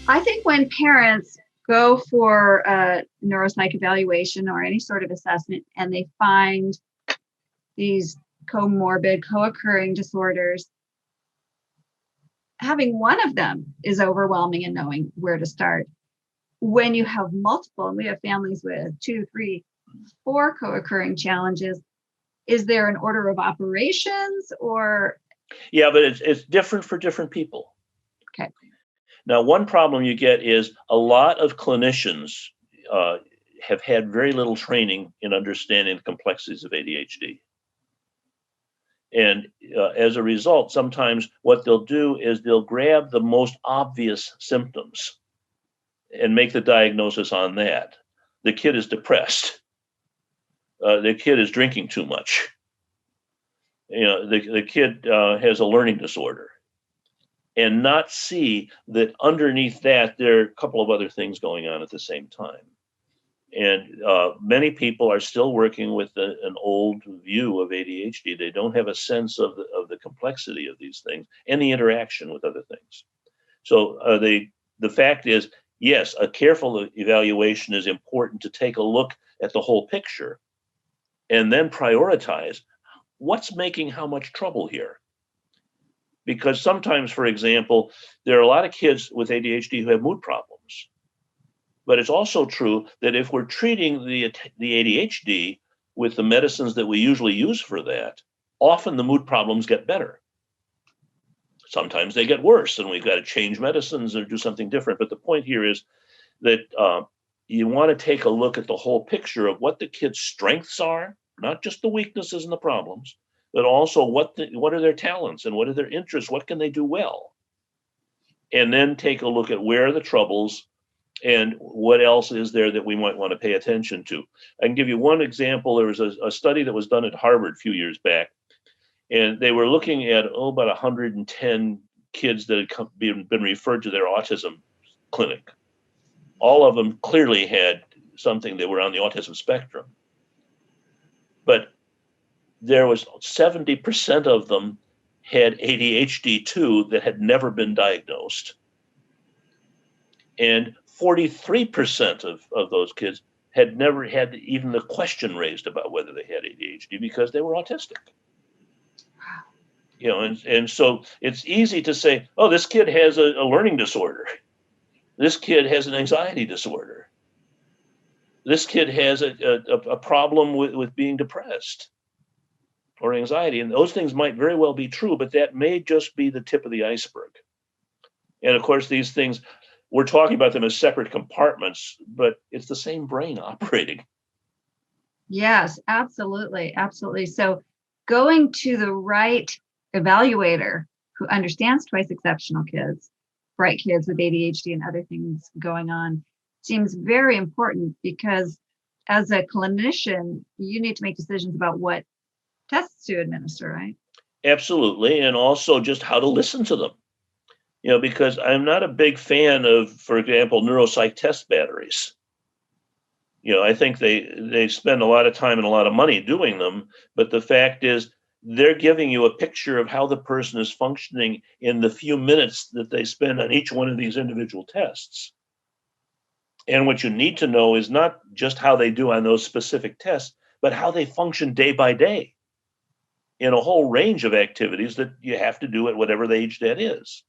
I think when parents go for a neuropsych evaluation or any sort of assessment and they find these comorbid, co-occurring disorders, having one of them is overwhelming in knowing where to start. When you have multiple, and we have families with 2, 3, 4 co-occurring challenges, is there an order of operations or? Yeah, but it's different for different people. Okay. Now, one problem you get is a lot of clinicians have had very little training in understanding the complexities of ADHD. And as a result, sometimes what they'll do is they'll grab the most obvious symptoms and make the diagnosis on that. The kid is depressed. The kid is drinking too much. The kid has a learning disorder, and not see that underneath that there are a couple of other things going on at the same time. And many people are still working with an old view of ADHD. They don't have a sense of the complexity of these things and the interaction with other things. So the fact is, yes, a careful evaluation is important to take a look at the whole picture and then prioritize what's making how much trouble here. Because sometimes, for example, there are a lot of kids with ADHD who have mood problems. But it's also true that if we're treating the ADHD with the medicines that we usually use for that, often the mood problems get better. Sometimes they get worse, and we've got to change medicines or do something different. But the point here is that you want to take a look at the whole picture of what the kid's strengths are, not just the weaknesses and the problems, but also what are their talents and what are their interests, what can they do well? And then take a look at where are the troubles and what else is there that we might want to pay attention to. I can give you one example. There was a study that was done at Harvard a few years back, and they were looking at about 110 kids that had been referred to their autism clinic. All of them clearly had something that were on the autism spectrum. But there was 70% of them had ADHD too that had never been diagnosed. And 43% of those kids had never had even the question raised about whether they had ADHD because they were autistic. And so it's easy to say, oh, this kid has a learning disorder. This kid has an anxiety disorder. This kid has a problem with being depressed or anxiety. And those things might very well be true, but that may just be the tip of the iceberg. And of course, these things, we're talking about them as separate compartments, but it's the same brain operating. Yes, absolutely. Absolutely. So going to the right evaluator who understands twice exceptional kids, bright kids with ADHD and other things going on seems very important, because as a clinician, you need to make decisions about what tests to administer, right? Absolutely. And also just how to listen to them. Because I'm not a big fan of, for example, neuropsych test batteries. I think they spend a lot of time and a lot of money doing them, but the fact is they're giving you a picture of how the person is functioning in the few minutes that they spend on each one of these individual tests. And what you need to know is not just how they do on those specific tests, but how they function day by day in a whole range of activities that you have to do at whatever the age that is.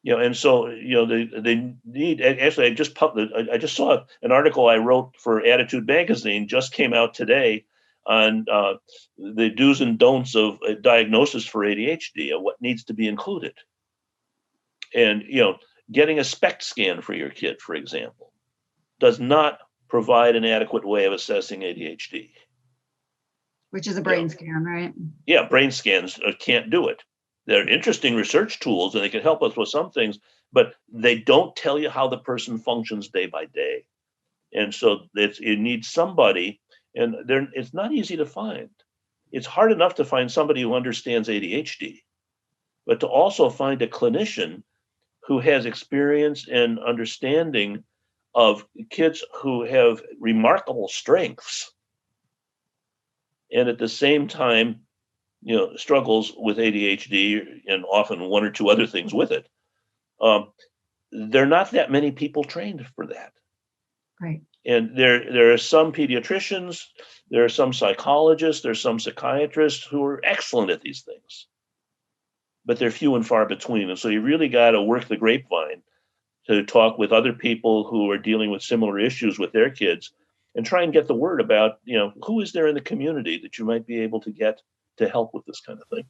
And so, they need, actually, I just saw an article I wrote for Attitude Magazine, just came out today, on the do's and don'ts of diagnosis for ADHD and what needs to be included. And, getting a SPECT scan for your kid, for example, does not provide an adequate way of assessing ADHD. Which is a brain scan, right? Yeah, brain scans can't do it. They're interesting research tools and they can help us with some things, but they don't tell you how the person functions day by day. And so you need somebody, and it's not easy to find. It's hard enough to find somebody who understands ADHD, but to also find a clinician who has experience and understanding of kids who have remarkable strengths and at the same time struggles with ADHD and often one or two other things with it. there are not that many people trained for that. Right. And there are some pediatricians, there are some psychologists, there's some psychiatrists who are excellent at these things, but they're few and far between. And so you really got to work the grapevine to talk with other people who are dealing with similar issues with their kids and try and get the word about, who is there in the community that you might be able to get to help with this kind of thing.